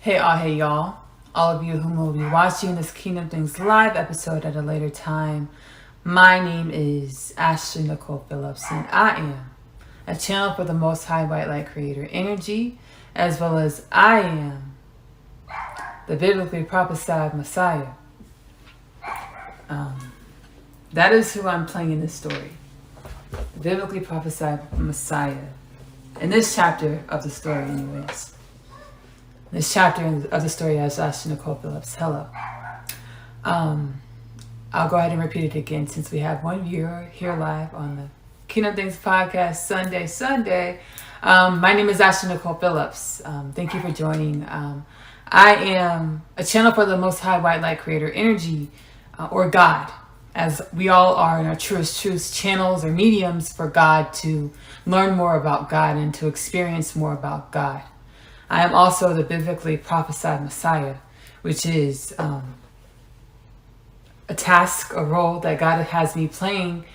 Hey y'all. All of you who will be watching this Kingdom Things live episode at a later time. My name is Ashley Nicole Phillips, and I am a channel for the Most High White Light Creator Energy, as well as I am the biblically prophesied Messiah. That is who I'm playing in this story. The biblically prophesied Messiah. In this chapter of the story, anyways. This chapter of the story has Ashley Nicole Phillips. Hello. I'll go ahead and repeat it again since we have one viewer here live on the Kingdom Things podcast Sunday. My name is Ashley Nicole Phillips. Thank you for joining. I am a channel for the Most High White Light Creator Energy, or God, as we all are in our truest truths, channels or mediums for God to learn more about God and to experience more about God. I am also the biblically prophesied Messiah, which is a task, a role that God has me playing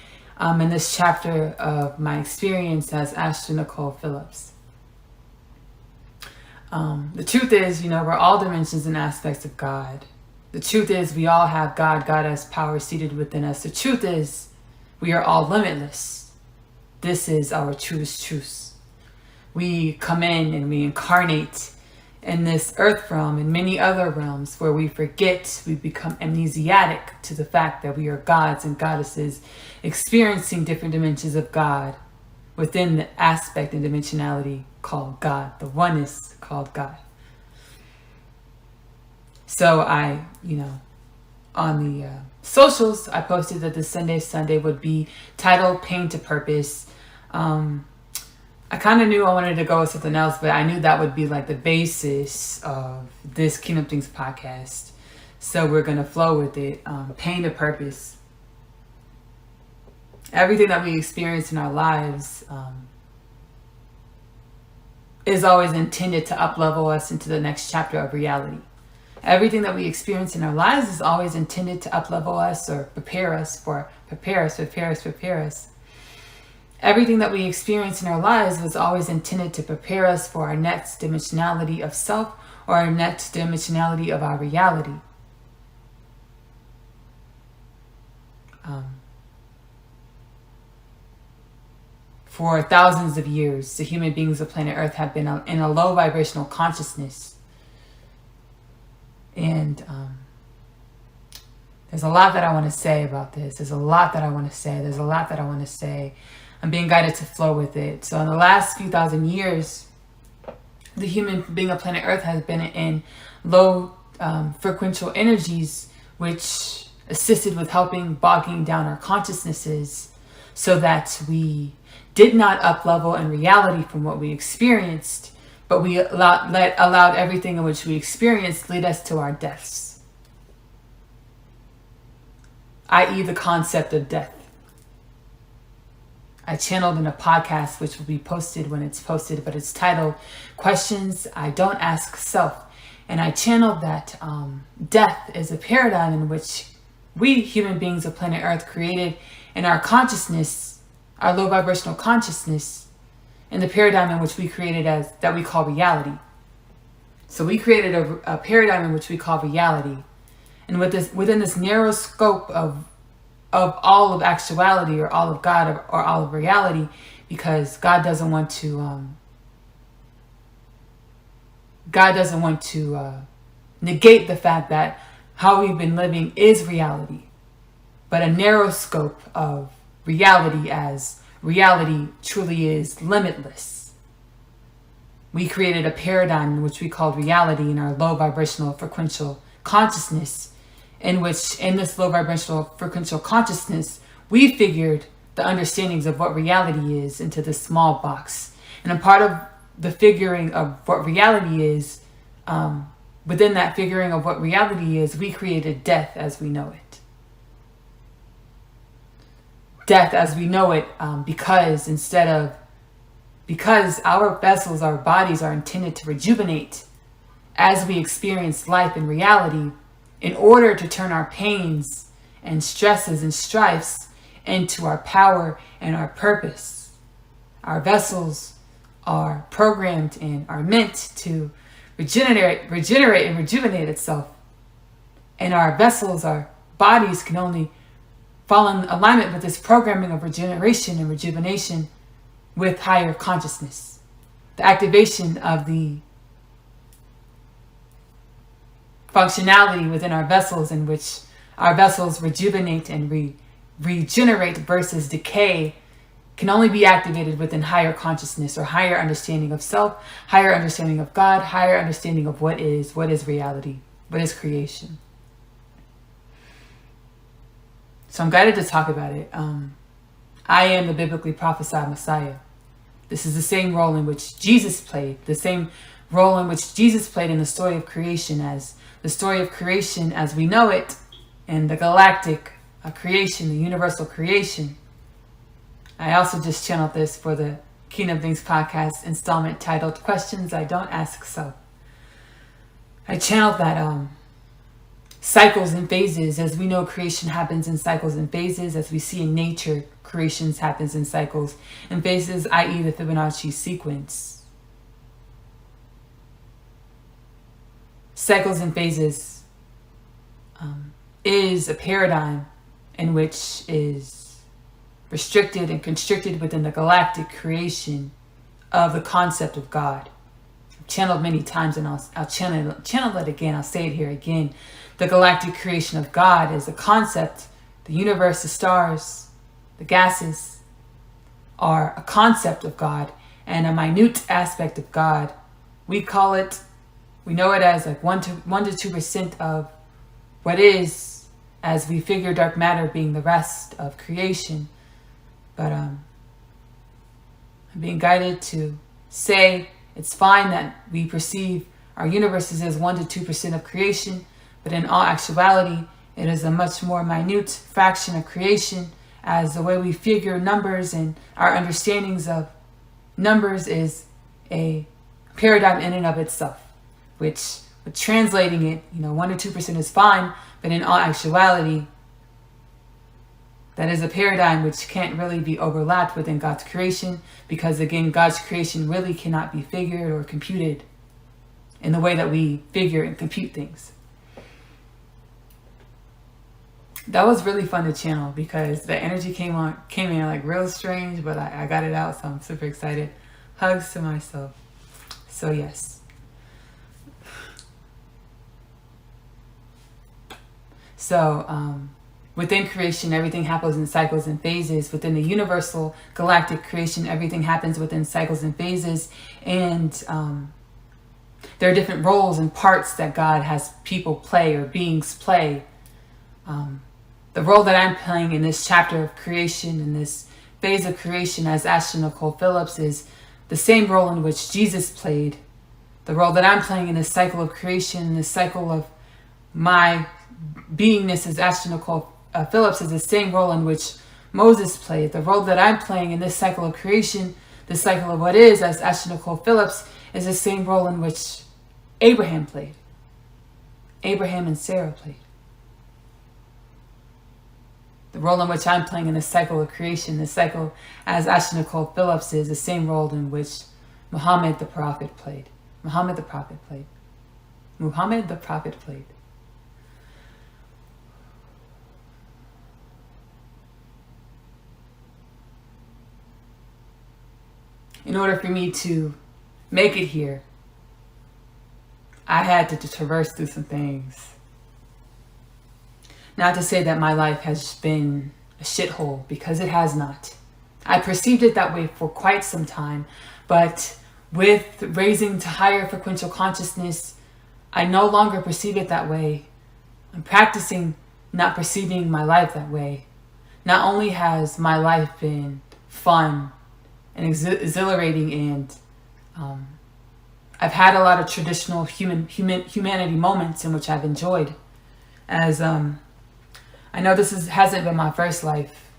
in this chapter of my experience as Ashley Nicole Phillips. The truth is, we're all dimensions and aspects of God. The truth is, we all have God. God has power seated within us. The truth is, we are all limitless. This is our truest truths. We come in and we incarnate in this earth realm and many other realms where we forget, we become amnesiac to the fact that we are gods and goddesses experiencing different dimensions of God within the aspect and dimensionality called God, the oneness called God. So I, on the socials, I posted that the Sunday would be titled Pain to Purpose. I kind of knew I wanted to go with something else, but I knew that would be like the basis of this Kingdom Things podcast. So we're going to flow with it. Pain to purpose. Everything that we experience in our lives is always intended to up-level us into the next chapter of reality. Everything that we experience in our lives is always intended to up-level us or prepare us. Everything that we experience in our lives was always intended to prepare us for our next dimensionality of self or our next dimensionality of our reality. For thousands of years, the human beings of planet Earth have been in a low vibrational consciousness. And there's a lot that I want to say about this. There's a lot that I want to say. I'm being guided to flow with it. So in the last few thousand years, the human being of planet Earth has been in low frequential energies, which assisted with helping bogging down our consciousnesses so that we did not up-level in reality from what we experienced, but we allowed everything in which we experienced lead us to our deaths, i.e. the concept of death. I channeled in a podcast which will be posted when it's posted, but it's titled Questions I Don't Ask Self. And I channeled that death is a paradigm in which we human beings of planet Earth created in our consciousness, our low vibrational consciousness, in the paradigm in which we created as that we call reality. So we created a paradigm in which we call reality. And within this narrow scope of all of actuality or all of God or all of reality, because God doesn't want to negate the fact that how we've been living is reality, but a narrow scope of reality as reality truly is limitless. We created a paradigm which we called reality in our low vibrational frequential consciousness, in which in this low vibrational frequential consciousness, we figured the understandings of what reality is into this small box. And a part of the figuring of what reality is, within that figuring of what reality is, we created death as we know it. Death as we know it, because our vessels, our bodies are intended to rejuvenate as we experience life in reality, in order to turn our pains and stresses and strifes into our power and our purpose. Our vessels are programmed and are meant to regenerate and rejuvenate itself. And our vessels, our bodies can only fall in alignment with this programming of regeneration and rejuvenation with higher consciousness. The activation of the functionality within our vessels, in which our vessels rejuvenate and regenerate versus decay, can only be activated within higher consciousness or higher understanding of self, higher understanding of God, higher understanding of what is reality, what is creation. So I'm guided to talk about it. I am the biblically prophesied Messiah. This is the same role in which Jesus played, the same role in which Jesus played in the story of creation, as the story of creation as we know it, and the galactic creation, the universal creation. I also just channeled this for the Kingdom Things podcast installment titled Questions I Don't Ask So. I channeled that cycles and phases. As we know, creation happens in cycles and phases. As we see in nature, creation happens in cycles and phases, i.e. the Fibonacci sequence. Cycles and phases is a paradigm in which is restricted and constricted within the galactic creation of the concept of God. I've channeled many times, and I'll channel it again. I'll say it here again. The galactic creation of God is a concept. The universe, the stars, the gases are a concept of God and a minute aspect of God. We know it as like 1 to 2% of what is, as we figure dark matter being the rest of creation. But I'm being guided to say it's fine that we perceive our universes as 1 to 2% of creation, but in all actuality, it is a much more minute fraction of creation, as the way we figure numbers and our understandings of numbers is a paradigm in and of itself, which with translating it, 1 to 2% is fine, but in all actuality, that is a paradigm which can't really be overlapped within God's creation, because again, God's creation really cannot be figured or computed in the way that we figure and compute things. That was really fun to channel because the energy came in like real strange, but I got it out, so I'm super excited. Hugs to myself. So yes. So within creation, everything happens in cycles and phases. Within the universal galactic creation, everything happens within cycles and phases. And there are different roles and parts that God has people play or beings play. The role that I'm playing in this chapter of creation, in this phase of creation as Ashley Nicole Phillips, is the same role in which Jesus played. The role that I'm playing in this cycle of creation, this cycle of my beingness as Ashley Nicole Phillips, is the same role in which Moses played. The role that I'm playing in this cycle of creation, the cycle of what is as Ashley Nicole Phillips, is the same role in which Abraham played. Abraham and Sarah played. The role in which I'm playing in this cycle of creation, this cycle as Ashley Nicole Phillips, is the same role in which Muhammad the prophet played. Muhammad the prophet played. Muhammad the prophet played. In order for me to make it here, I had to traverse through some things. Not to say that my life has been a shithole, because it has not. I perceived it that way for quite some time, but with raising to higher frequential consciousness, I no longer perceive it that way. I'm practicing not perceiving my life that way. Not only has my life been fun and exhilarating, and I've had a lot of traditional humanity moments in which I've enjoyed, as I know this hasn't been my first life,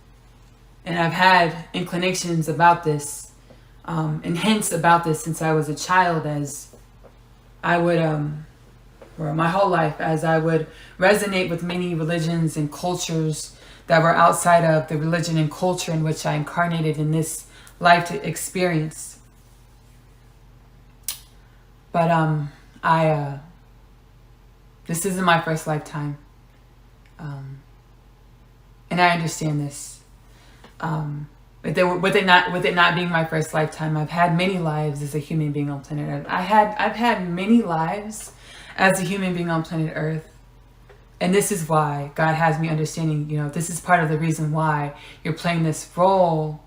and I've had inclinations about this and hints about this since I was a child, as I would or my whole life, as I would resonate with many religions and cultures that were outside of the religion and culture in which I incarnated in this life to experience. But This isn't my first lifetime. And I understand this. With it not being my first lifetime, I've had many lives as a human being on planet Earth. I've had many lives as a human being on planet Earth. And this is why God has me understanding, this is part of the reason why you're playing this role,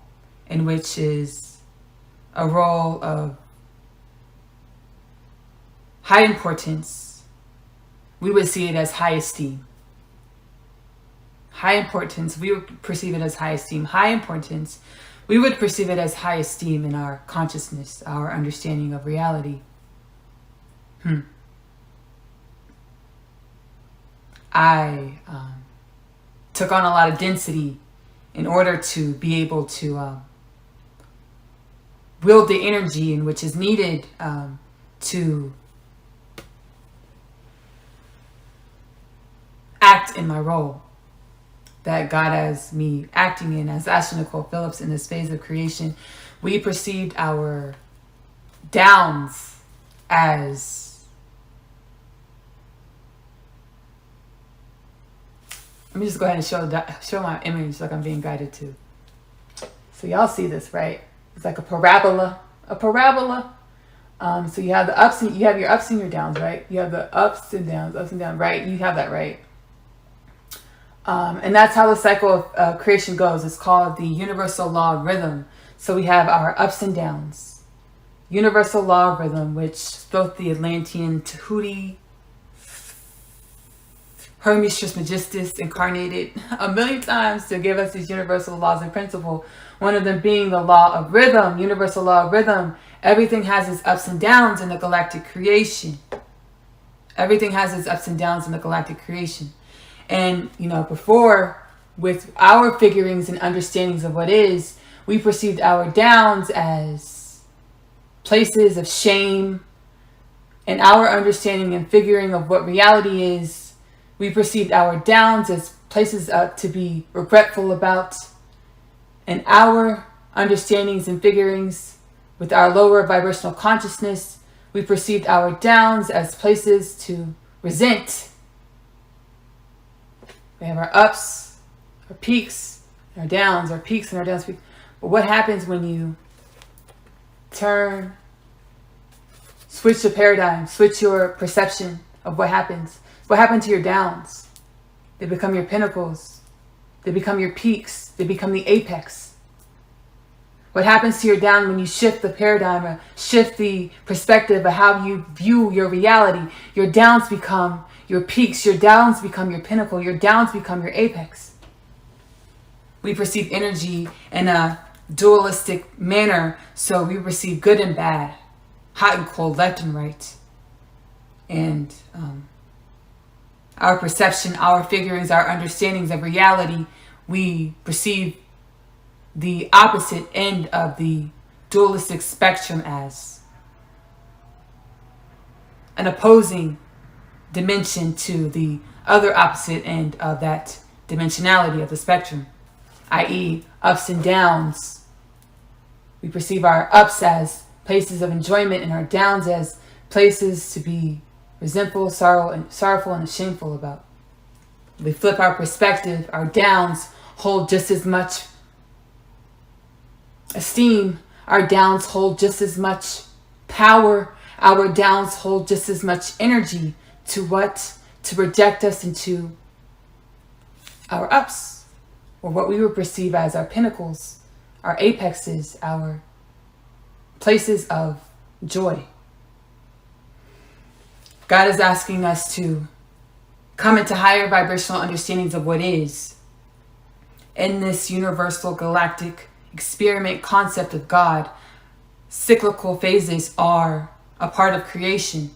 in which is a role of high importance. We would see it as high esteem. High importance, we would perceive it as high esteem. High importance, we would perceive it as high esteem in our consciousness, our understanding of reality. I took on a lot of density in order to be able to wield the energy in which is needed to act in my role that God has me acting in as Ashley Nicole Phillips in this phase of creation. We perceived our downs as, let me just go ahead and show my image like I'm being guided to. So y'all see this, right? It's like a parabola. So you have the ups and you have your ups and your downs, right? You have the ups and downs, right? You have that, right? And that's how the cycle of creation goes. It's called the universal law of rhythm. So we have our ups and downs. Universal law of rhythm, which both the Atlantean Tahuti, Hermes Trismegistus incarnated a million times to give us these universal laws and principle. One of them being the law of rhythm, universal law of rhythm. Everything has its ups and downs in the galactic creation. Everything has its ups and downs in the galactic creation. And, before, with our figurings and understandings of what is, we perceived our downs as places of shame. And our understanding and figuring of what reality is, we perceived our downs as places to be regretful about. And our understandings and figurings with our lower vibrational consciousness, we perceived our downs as places to resent. We have our ups, our peaks, our downs, our peaks and our downs. But what happens when you switch the paradigm, switch your perception of what happens? What happened to your downs? They become your pinnacles. They become your peaks. They become the apex. What happens to your down when you shift the paradigm or shift the perspective of how you view your reality? Your downs become your peaks. Your downs become your pinnacle. Your downs become your apex. We perceive energy in a dualistic manner, so we perceive good and bad, hot and cold, left and right. And our perception, our figurings, our understandings of reality, we perceive the opposite end of the dualistic spectrum as an opposing dimension to the other opposite end of that dimensionality of the spectrum, i.e. ups and downs. We perceive our ups as places of enjoyment and our downs as places to be resentful, sorrowful, and shameful about. We flip our perspective. Our downs hold just as much esteem. Our downs hold just as much power. Our downs hold just as much energy to project us into our ups, or what we would perceive as our pinnacles, our apexes, our places of joy. God is asking us to come into higher vibrational understandings of what is. In this universal galactic experiment concept of God, cyclical phases are a part of creation.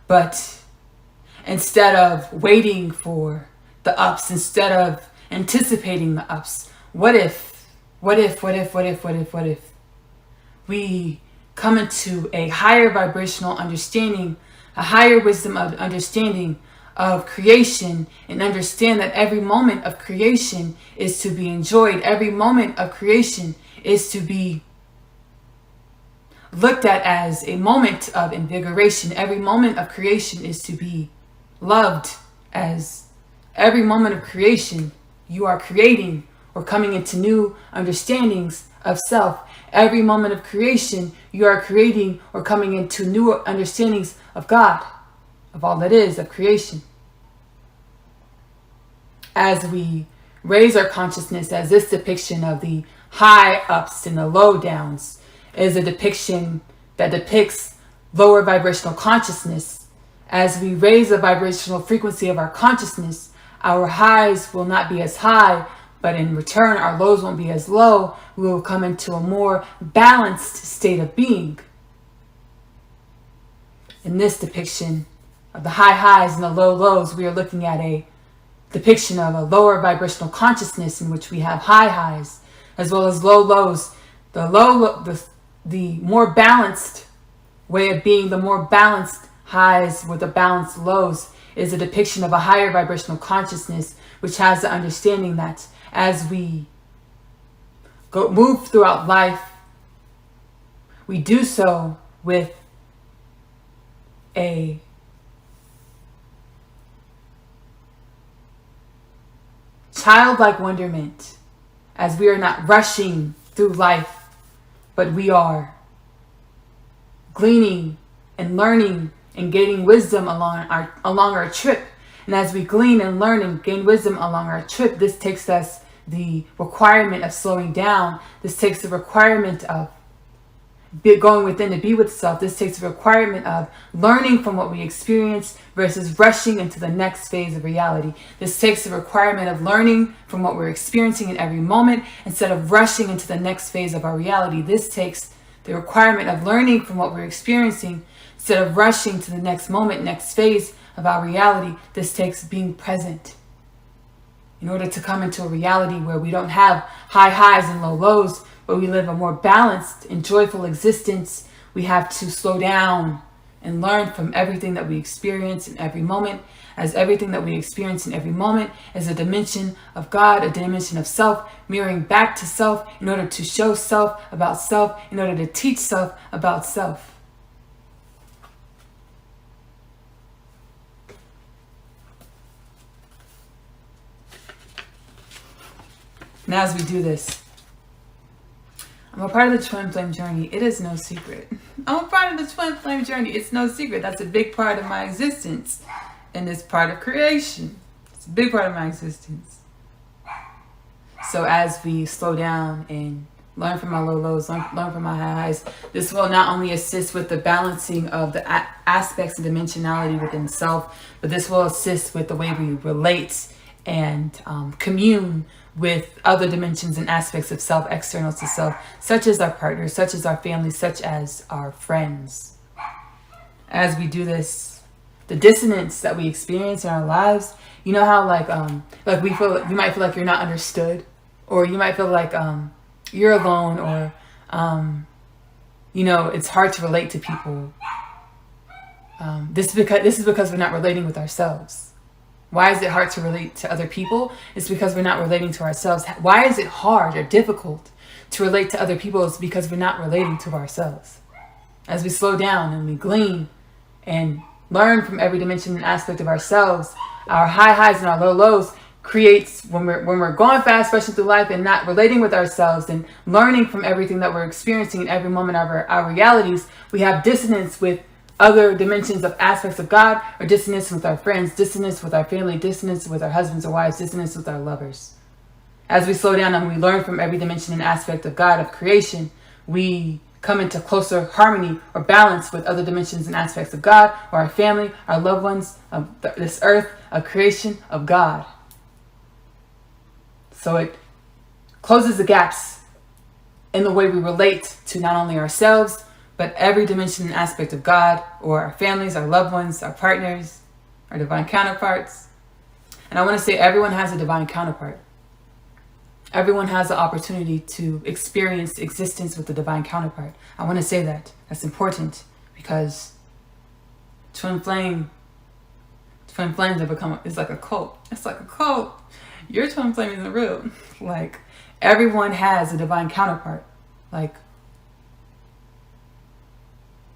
But instead of waiting for the ups, instead of anticipating the ups, what if we come into a higher vibrational understanding, a higher wisdom of understanding of creation, and understand that every moment of creation is to be enjoyed. Every moment of creation is to be looked at as a moment of invigoration. Every moment of creation is to be loved, as every moment of creation you are creating or coming into new understandings of self. Every moment of creation you are creating or coming into new understandings of God, of all that is, of creation. As we raise our consciousness, as this depiction of the high ups and the low downs is a depiction that depicts lower vibrational consciousness. As we raise the vibrational frequency of our consciousness, our highs will not be as high, but in return, our lows won't be as low. We will come into a more balanced state of being. In this depiction of the high highs and the low lows, we are looking at a depiction of a lower vibrational consciousness in which we have high highs as well as low lows. The more balanced way of being, the more balanced highs with the balanced lows, is a depiction of a higher vibrational consciousness, which has the understanding that as we move throughout life, we do so with a childlike wonderment, as we are not rushing through life, but we are gleaning and learning and gaining wisdom along our trip. And as we glean and learn and gain wisdom along our trip, this takes us the requirement of slowing down. This takes the requirement of going within to be with self. This takes the requirement of learning from what we experience versus rushing into the next phase of reality. This takes the requirement of learning from what we're experiencing in every moment instead of rushing into the next phase of our reality. This takes the requirement of learning from what we're experiencing instead of rushing to the next moment, next phase of our reality. This takes being present. In order to come into a reality where we don't have high highs and low lows, but we live a more balanced and joyful existence, we have to slow down and learn from everything that we experience in every moment, as everything that we experience in every moment is a dimension of God, a dimension of self, mirroring back to self in order to show self about self, in order to teach self about self. And as we do this, I'm a part of the twin flame journey. It is no secret. I'm a part of the twin flame journey. It's no secret. That's a big part of my existence. And it's part of creation. It's a big part of my existence. So as we slow down and learn from my low lows, learn from my high highs, this will not only assist with the balancing of the aspects and dimensionality within self, but this will assist with the way we relate and commune with other dimensions and aspects of self, external to self, such as our partners, such as our family, such as our friends. As we do this, the dissonance that we experience in our lives, you know how like you might feel like you're not understood, or you might feel like you're alone, or it's hard to relate to people. This is because we're not relating with ourselves. Why is it hard to relate to other people? It's because we're not relating to ourselves. Why is it hard or difficult to relate to other people? It's because we're not relating to ourselves. As we slow down and we glean and learn from every dimension and aspect of ourselves, our high highs and our low lows creates, when we're going fast, rushing through life and not relating with ourselves and learning from everything that we're experiencing in every moment of our realities, we have dissonance with other dimensions of aspects of God, or dissonance with our friends, dissonance with our family, dissonance with our husbands or wives, dissonance with our lovers. As we slow down and we learn from every dimension and aspect of God, of creation, we come into closer harmony or balance with other dimensions and aspects of God, or our family, our loved ones, of this earth, of creation, of God. So it closes the gaps in the way we relate to not only ourselves, but every dimension and aspect of God, or our families, our loved ones, our partners, our divine counterparts. And I want to say everyone has a divine counterpart. Everyone has the opportunity to experience existence with the divine counterpart. I want to say that. That's important, because twin flames have become, it's like a cult. It's like a cult. Your twin flame isn't real. Like, everyone has a divine counterpart. Like,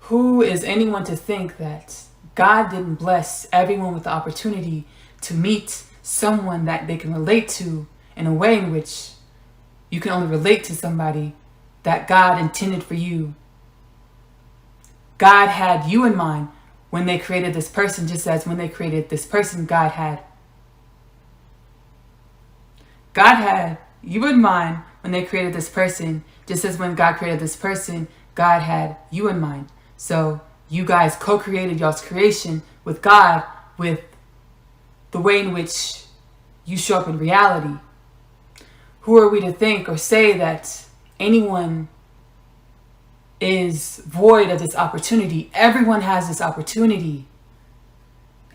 Who is anyone to think that God didn't bless everyone with the opportunity to meet someone that they can relate to in a way in which you can only relate to somebody that God intended for you? God had you in mind when they created this person, just as when they created this person, God had you in mind when they created this person, just as when God created this person, God had you in mind. So you guys co-created y'all's creation with God, with the way in which you show up in reality. Who are we to think or say that anyone is void of this opportunity? Everyone has this opportunity.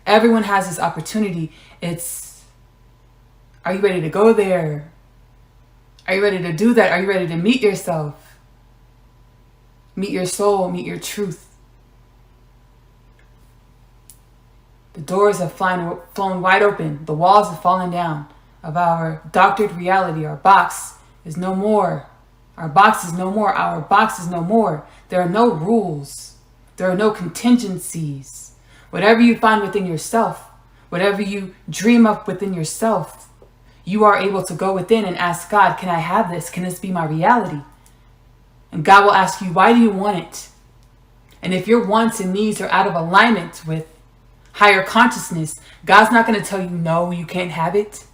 Everyone has this opportunity. Are you ready to go there? Are you ready to do that? Are you ready to meet yourself? Meet your soul, meet your truth. The doors have flown wide open. The walls have fallen down of our doctored reality. Our box is no more. Our box is no more. Our box is no more. There are no rules. There are no contingencies. Whatever you find within yourself, whatever you dream up within yourself, you are able to go within and ask God, can I have this? Can this be my reality? And God will ask you, why do you want it? And if your wants and needs are out of alignment with higher consciousness, God's not going to tell you, no, you can't have it.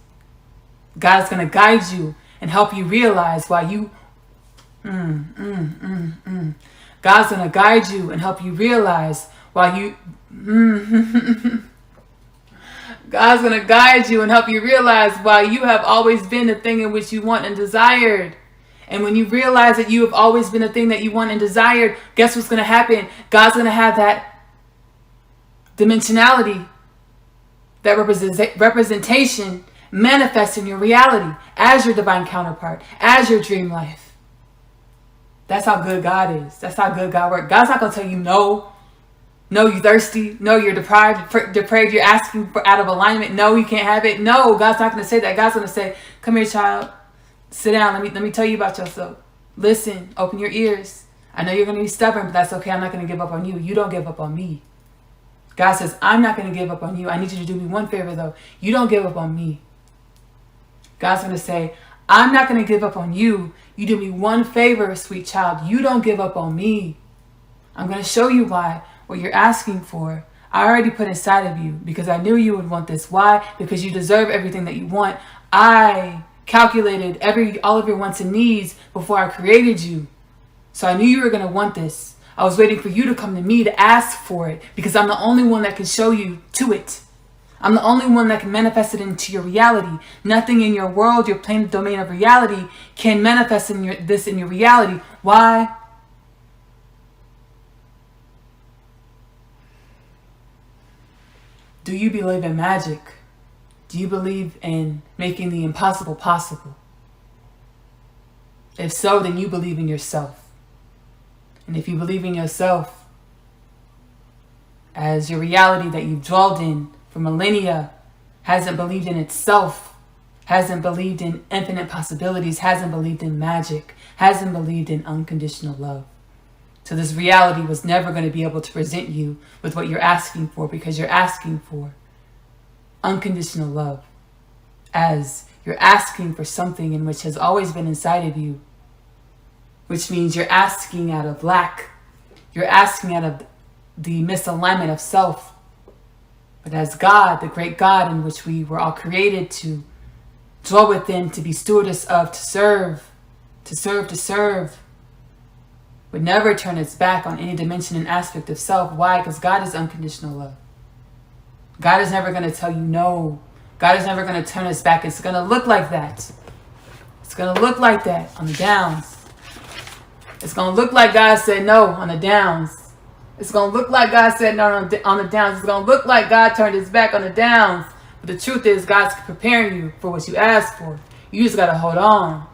God's going to guide you and help you realize why you... God's going to guide you and help you realize why you... God's going to guide you and help you realize why you have always been the thing in which you want and desired. And when you realize that you have always been the thing that you want and desired, guess what's going to happen? God's going to have that dimensionality, that representation manifest in your reality as your divine counterpart, as your dream life. That's how good God is. That's how good God works. God's not going to tell you no. No, you're thirsty. No, you're deprived. You're asking for out of alignment. No, you can't have it. No, God's not going to say that. God's going to say, come here, child. Sit down. Let me tell you about yourself. Listen. Open your ears. I know you're going to be stubborn, but that's okay. I'm not going to give up on you. You don't give up on me. God says, I'm not going to give up on you. I need you to do me one favor, though. You don't give up on me. God's going to say, I'm not going to give up on you. You do me one favor, sweet child. You don't give up on me. I'm going to show you why. What you're asking for, I already put inside of you because I knew you would want this. Why? Because you deserve everything that you want. I calculated all of your wants and needs before I created you. So I knew you were going to want this. I was waiting for you to come to me to ask for it because I'm the only one that can show you to it. I'm the only one that can manifest it into your reality. Nothing in your world, your plane domain of reality, can manifest this in your reality. Why? Do you believe in magic? Do you believe in making the impossible possible? If so, then you believe in yourself. And if you believe in yourself as your reality that you've dwelled in for millennia, hasn't believed in itself, hasn't believed in infinite possibilities, hasn't believed in magic, hasn't believed in unconditional love. So this reality was never going to be able to present you with what you're asking for because you're asking for unconditional love, as you're asking for something in which has always been inside of you, which means you're asking out of lack. You're asking out of the misalignment of self. But as God, the great God in which we were all created to dwell within, to be stewardess of, to serve, would never turn its back on any dimension and aspect of self. Why? Because God is unconditional love. God is never going to tell you no. God is never going to turn his back. It's going to look like that. It's going to look like that on the downs. It's going to look like God said no on the downs. It's going to look like God said no on the downs. It's going to look like God turned his back on the downs. But the truth is, God's preparing you for what you asked for. You just got to hold on.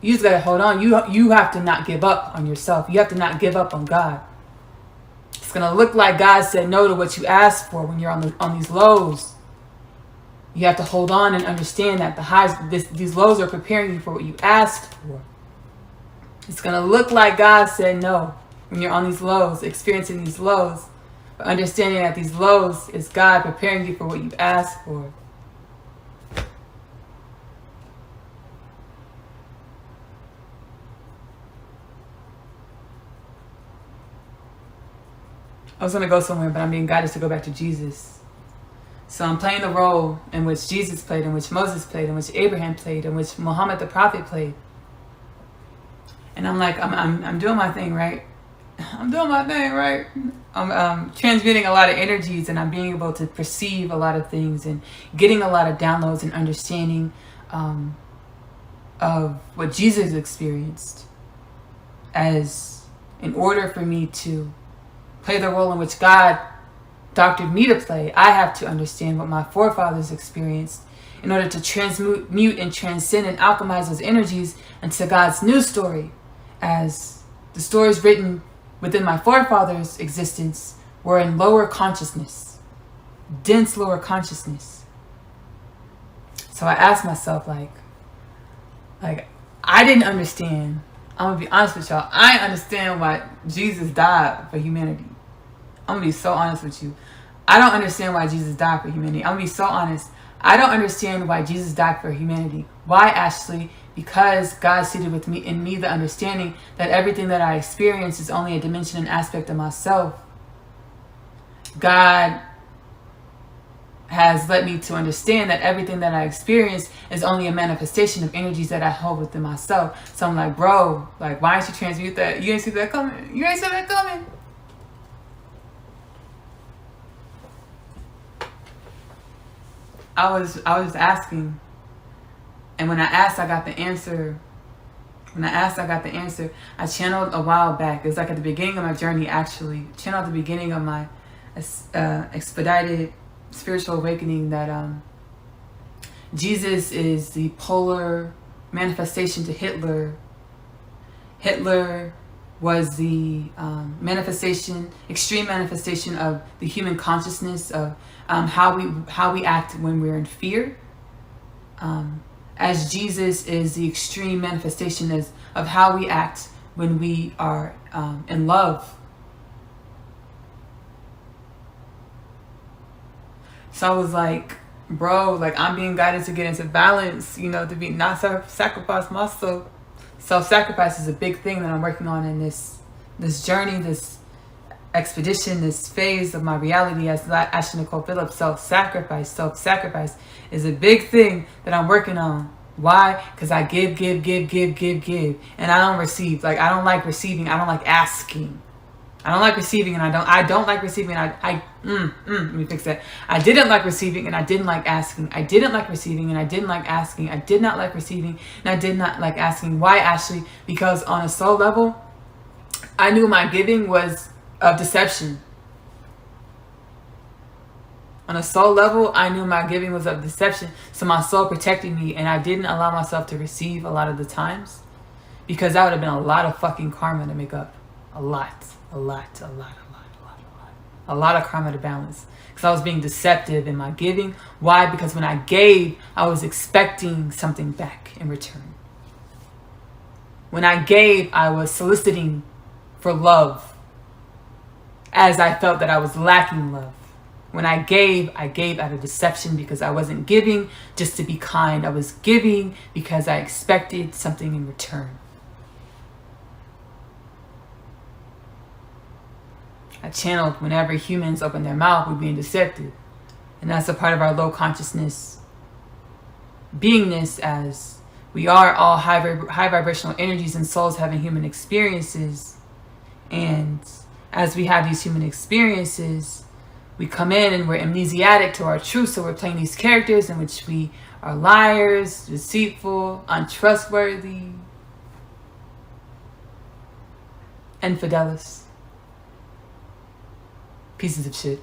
You just got to hold on. You have to not give up on yourself. You have to not give up on God. It's going to look like God said no to what you asked for when you're on these lows. You have to hold on and understand that the highs, these lows are preparing you for what you asked for. It's going to look like God said no. when you're on these lows, experiencing these lows, but understanding that these lows is God preparing you for what you asked for. I was going to go somewhere, but I'm being guided to go back to Jesus. So I'm playing the role in which Jesus played, in which Moses played, in which Abraham played, in which Muhammad the prophet played. And I'm like, I'm doing my thing, right? I'm doing my thing, right? I'm transmitting a lot of energies, and I'm being able to perceive a lot of things and getting a lot of downloads and understanding of what Jesus experienced, as in order for me to play the role in which God doctored me to play, I have to understand what my forefathers experienced in order to transmute and transcend and alchemize those energies into God's new story, as the stories written within my forefathers' existence were in lower consciousness, dense lower consciousness. So I asked myself, like I didn't understand. I'm gonna be honest with y'all. I understand why Jesus died for humanity. I'm gonna be so honest with you. I don't understand why Jesus died for humanity. I'm gonna be so honest. I don't understand why Jesus died for humanity. Why, Ashley? Because God seated with me in me the understanding that everything that I experience is only a dimension and aspect of myself. God has led me to understand that everything that I experience is only a manifestation of energies that I hold within myself. So I'm like, bro, like, why didn't you transmute that? You ain't see that coming. You ain't see that coming. I was just asking. And when I asked, I got the answer. I channeled a while back. It was like at the beginning of my journey, actually. Channeled at the beginning of my expedited spiritual awakening, that Jesus is the polar manifestation to Hitler. Hitler was the extreme manifestation of the human consciousness of how we act when we're in fear. As Jesus is the extreme manifestation of how we act when we are in love. So I was like, bro, like, I'm being guided to get into balance, to be not sacrifice myself. Self-sacrifice is a big thing that I'm working on in this journey, this expedition, this phase of my reality as Ashley Nicole Phillips. Self-sacrifice is a big thing that I'm working on. Why? Because I give, and I don't receive. Like, I don't like receiving. I don't like asking. I don't like receiving, and I don't like receiving. Let me fix that. I didn't like receiving, and I didn't like asking. I didn't like receiving, and I didn't like asking. I did not like receiving, and I did not like asking. Why, Ashley? Because on a soul level, I knew my giving was of deception. On a soul level, I knew my giving was of deception. So my soul protected me, and I didn't allow myself to receive a lot of the times, because that would have been a lot of fucking karma to make up. A lot of karma to balance, because I was being deceptive in my giving. Why? Because when I gave, I was expecting something back in return. When I gave, I was soliciting for love, as I felt that I was lacking love. When I gave out of deception, because I wasn't giving just to be kind. I was giving because I expected something in return. I channeled whenever humans open their mouth, we're being deceptive. And that's a part of our low consciousness beingness, as we are all high vibrational energies and souls having human experiences. And as we have these human experiences, we come in and we're amnesiac to our truth. So we're playing these characters in which we are liars, deceitful, untrustworthy, infidelis. Pieces of shit.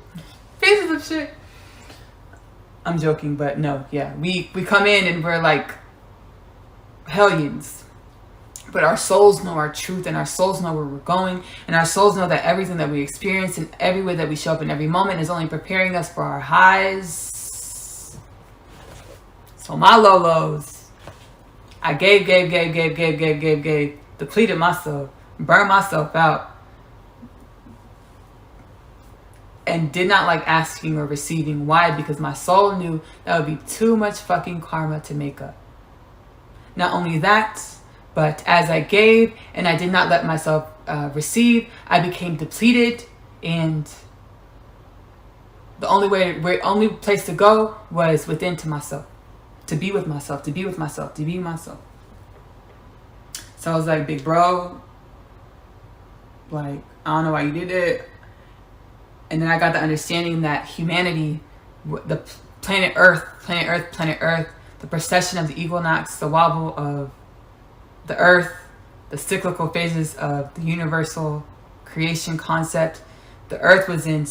I'm joking, but no, yeah. We come in and we're like hellions. But our souls know our truth, and our souls know where we're going, and our souls know that everything that we experience and every way that we show up in every moment is only preparing us for our highs. So my low lows, I gave, depleted myself, burned myself out. and did not like asking or receiving. Why? Because my soul knew that would be too much fucking karma to make up. Not only that, but as I gave and I did not let myself receive, I became depleted, and the only place to go was within to myself, to be with myself, to be with myself, to be myself. So I was like, big bro, like, I don't know why you did it. And then I got the understanding that humanity, the planet Earth, the precession of the equinox, the wobble of the Earth, the cyclical phases of the universal creation concept. The Earth was in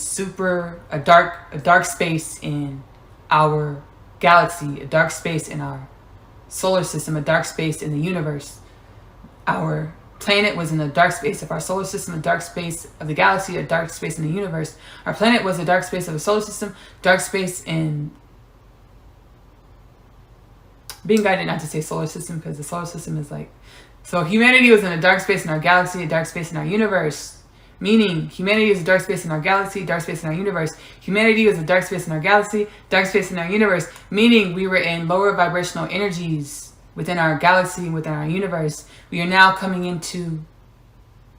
a dark space in our galaxy, a dark space in our solar system, a dark space in the universe. Our planet was in the dark space of our solar system, a dark space of the galaxy, a dark space in the universe. Our planet was a dark space of the solar system, dark space in being guided not to say solar system, because the solar system is like, so humanity was in a dark space in our galaxy, a dark space in our universe, meaning humanity is a dark space in our galaxy, dark space in our universe. Humanity was a dark space in our galaxy, dark space in our universe, meaning we were in lower vibrational energies within our galaxy and within our universe. We are now coming into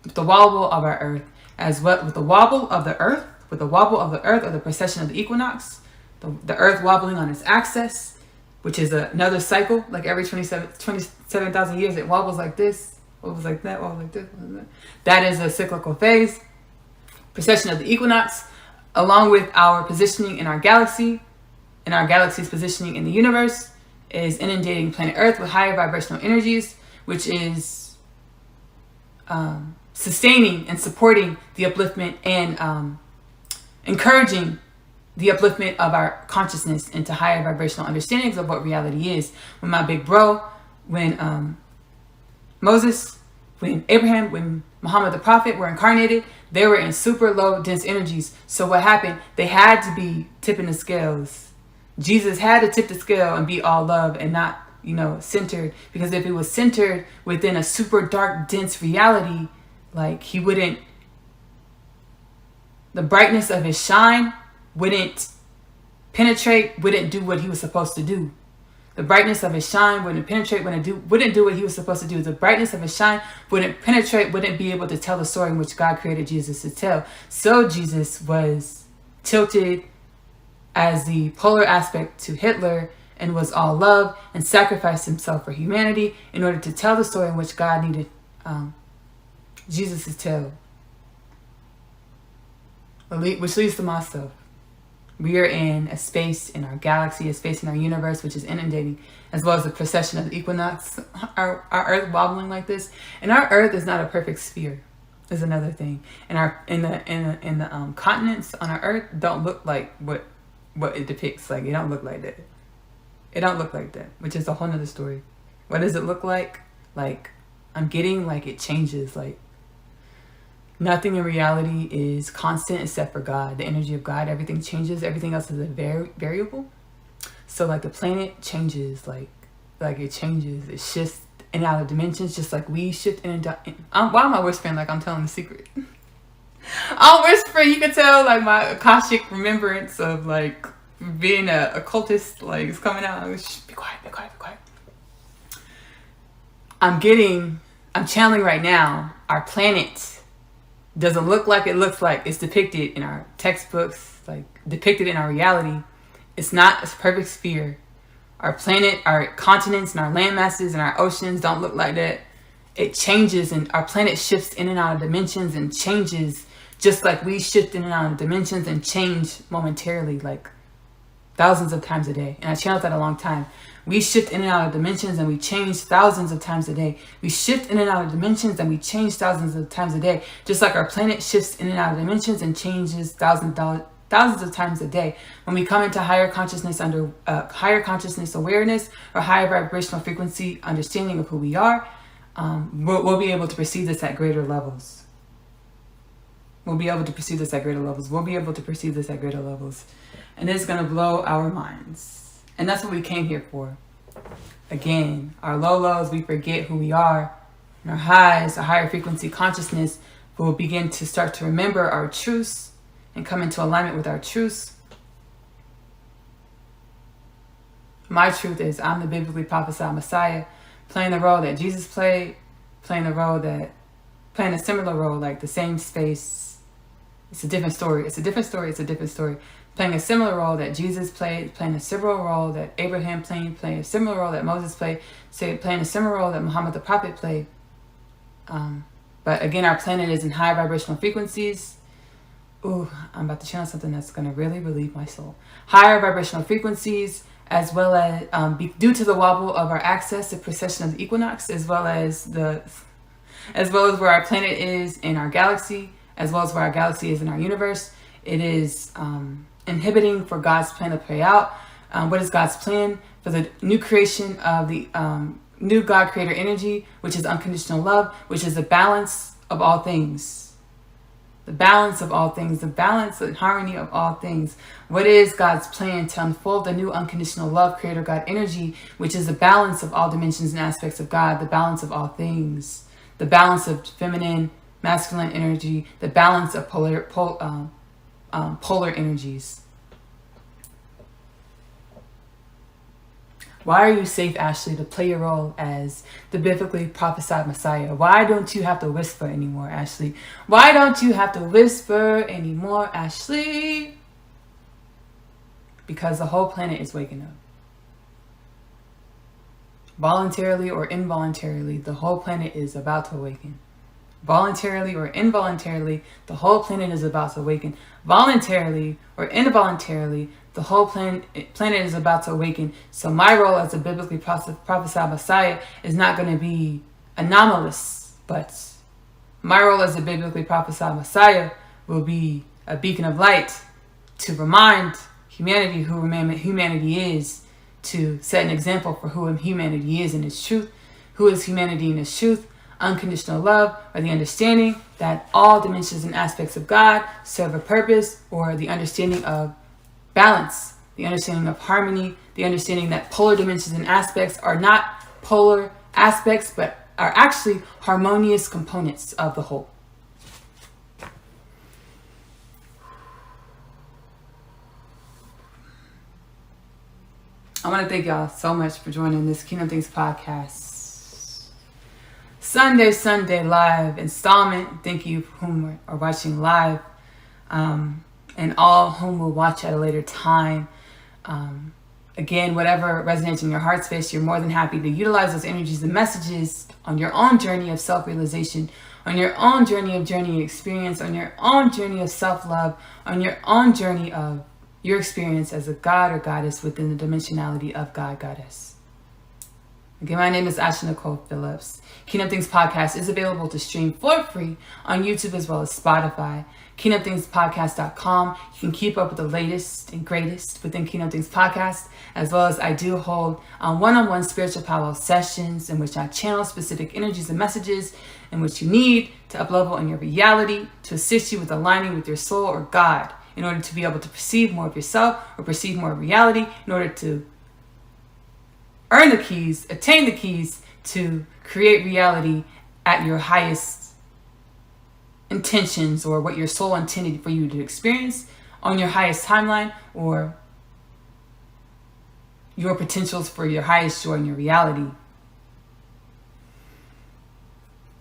the wobble of our Earth, as what with the wobble of the Earth, or the precession of the equinox, the Earth wobbling on its axis, which is another cycle. Like every 27,000 years, it wobbles like this, wobbles like that, wobbles like this. That is a cyclical phase. Precession of the equinox, along with our positioning in our galaxy, and our galaxy's positioning in the universe, is inundating planet Earth with higher vibrational energies, which is sustaining and supporting the upliftment and encouraging the upliftment of our consciousness into higher vibrational understandings of what reality is. When my big bro, when Moses, when Abraham, when Muhammad the Prophet were incarnated, they were in super low dense energies. So what happened? They had to be tipping the scales. Jesus had to tip the scale and be all love and not, centered. Because if it was centered within a super dark, dense reality, like he wouldn't, the brightness of his shine wouldn't penetrate, wouldn't do what he was supposed to do. The brightness of his shine wouldn't penetrate, wouldn't do what he was supposed to do. The brightness of his shine wouldn't penetrate, wouldn't be able to tell the story in which God created Jesus to tell. So Jesus was tilted as the polar aspect to Hitler and was all love and sacrificed himself for humanity in order to tell the story in which God needed Jesus to tell. Which leads to myself. We are in a space in our galaxy, a space in our universe, which is inundating, as well as the precession of the equinox, our Earth wobbling like this. And our Earth is not a perfect sphere, is another thing. And the continents on our Earth don't look like what it depicts. Like, it don't look like that. It don't look like that, which is a whole nother story. What does it look like? Like, I'm getting like it changes. Like, nothing in reality is constant except for God, the energy of God. Everything changes. Everything else is a variable. So like the planet changes, like it changes. It shifts in and out of dimensions, just like we shift in and out. Why am I whispering like I'm telling the secret? I'm whispering. You can tell like my Akashic remembrance of like being a occultist like it's coming out. Shh, be quiet, be quiet, be quiet. I'm channeling right now. Our planet doesn't look like it looks like it's depicted in our textbooks, like depicted in our reality. It's not a perfect sphere. Our planet, our continents and our land masses and our oceans don't look like that. It changes, and our planet shifts in and out of dimensions and changes just like we shift in and out of dimensions and change momentarily, like thousands of times a day. And I channeled that a long time. We shift in and out of dimensions and we change thousands of times a day. We shift in and out of dimensions and we change thousands of times a day. Just like our planet shifts in and out of dimensions and changes thousands of times a day. When we come into higher consciousness higher consciousness awareness or higher vibrational frequency understanding of who we are, we'll be able to perceive this at greater levels. We'll be able to perceive this at greater levels. And it's going to blow our minds. And that's what we came here for. Again, our low lows, we forget who we are. And our highs, a higher frequency consciousness, will begin to start to remember our truths and come into alignment with our truths. My truth is I'm the biblically prophesied Messiah, playing the role that Jesus played, playing a similar role, like the same space. It's a different story. It's a different story. It's a different story. Playing a similar role that Jesus played, playing a similar role that Abraham played, playing a similar role that Moses played, playing a similar role that Muhammad the Prophet played. But again, our planet is in high vibrational frequencies. Ooh, I'm about to channel something that's going to really relieve my soul. Higher vibrational frequencies, as well as due to the wobble of our axis, the precession of the equinox, as well as where our planet is in our galaxy, as well as where our galaxy is in our universe. It is inhibiting for God's plan to play out. What is God's plan? For the new creation of the new God creator energy, which is unconditional love, which is the balance of all things. The balance of all things, the balance and harmony of all things. What is God's plan to unfold the new unconditional love, creator God energy, which is the balance of all dimensions and aspects of God, the balance of all things, the balance of feminine, masculine energy, the balance of polar energies. Why are you safe, Ashley, to play your role as the biblically prophesied Messiah? Why don't you have to whisper anymore, Ashley? Why don't you have to whisper anymore, Ashley? Because the whole planet is waking up. Voluntarily or involuntarily, the whole planet is about to awaken. Voluntarily or involuntarily, the whole planet is about to awaken. Voluntarily or involuntarily, the whole planet is about to awaken. So my role as a biblically prophesied Messiah is not going to be anomalous, but my role as a biblically prophesied Messiah will be a beacon of light to remind humanity who humanity is, to set an example for who humanity is in its truth. Who is humanity in its truth? Unconditional love, or the understanding that all dimensions and aspects of God serve a purpose, or the understanding of balance, the understanding of harmony, the understanding that polar dimensions and aspects are not polar aspects, but are actually harmonious components of the whole. I want to thank y'all so much for joining this Kingdom Things podcast. Sunday live installment. Thank you whom are watching live, and all whom will watch at a later time. Again, whatever resonates in your heart space, you're more than happy to utilize those energies and messages on your own journey of self-realization, on your own journey of experience, on your own journey of self-love, on your own journey of your experience as a God or goddess within the dimensionality of God, goddess. Again, my name is Ashley Nicole Phillips. Kingdom Things Podcast is available to stream for free on YouTube as well as Spotify. KingdomThingsPodcast.com. You can keep up with the latest and greatest within Kingdom Things Podcast, as well as I do hold one-on-one spiritual powwow sessions in which I channel specific energies and messages in which you need to up-level in your reality to assist you with aligning with your soul or God in order to be able to perceive more of yourself or perceive more of reality, in order to earn the keys, attain the keys to create reality at your highest intentions, or what your soul intended for you to experience on your highest timeline, or your potentials for your highest joy in your reality.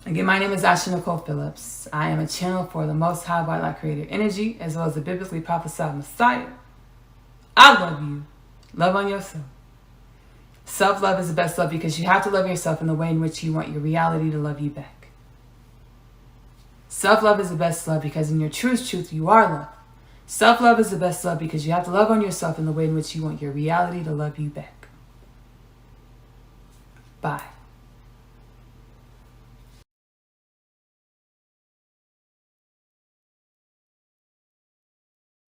Again, my name is Ashley Nicole Phillips. I am a channel for the Most High White Light Creator Energy, as well as the biblically prophesied Messiah. I love you. Love on yourself. Self-love is the best love, because you have to love yourself in the way in which you want your reality to love you back. Self-love is the best love, because in your truest truth, you are love. Self-love is the best love, because you have to love on yourself in the way in which you want your reality to love you back. Bye.